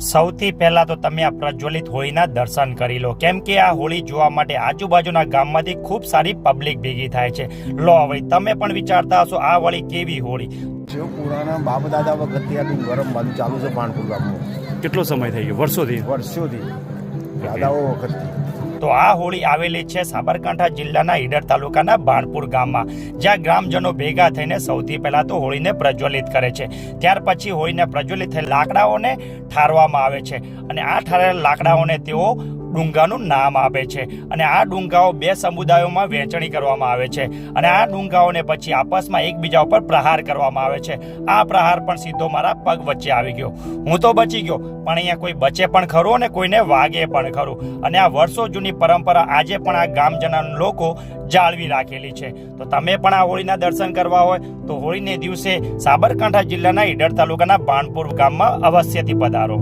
સૌથી પહેલા તો તમે આ પ્રજ્વલિત હોળીના દર્શન કરી લો, કેમ કે આ હોળી જોવા માટે આજુબાજુના ગામમાંથી ખૂબ સારી પબ્લિક ભેગી થાય છે. લો હવે તમે પણ વિચારતા હશો આ વળી કેવી હોળી. જે પુરાણા બાપ દાદા વખતથી આ ગરમ બાંધું ચાલુ છે ભાણપુર ગામમાં. કેટલો સમય થઈ ગયો? વર્ષોથી દાદાઓ વખતથી. તો આ હોળી આવેલી છે સાબરકાંઠા જિલ્લાના ઈડર તાલુકાના ભાણપુર ગામમાં, જ્યાં ગ્રામજનો ભેગા થઈને સૌથી પહેલા તો હોળીને પ્રજ્વલિત કરે છે. ત્યાર પછી હોળીને પ્રજ્વલિત થયેલ લાકડાઓને ઠારવામાં આવે છે અને આ ઠારેલા લાકડાઓને તેઓ ડુંગાનું નામ આપે છે અને આ ડુંગાઓ બે સમુદાયોમાં વહેંચણી કરવામાં આવે છે અને આ ડુંગાઓને પછી આપસમાં એકબીજા ઉપર પ્રહાર કરવામાં આવે છે. આ પ્રહાર પણ સીધો મારા પગ વચ્ચે આવી ગયો. હું તો બચી ગયો, પણ અહીંયા કોઈ બચે પણ ખરું અને કોઈને વાગે પણ ખરું. અને આ વર્ષો જૂની પરંપરા આજે પણ આ ગામજના લોકો જાળવી રાખેલી છે. તો તમે પણ આ હોળીના દર્શન કરવા હોય તો હોળીને દિવસે સાબરકાંઠા જિલ્લાના ઈડર તાલુકાના ભાણપુર ગામમાં અવશ્યથી પધારો.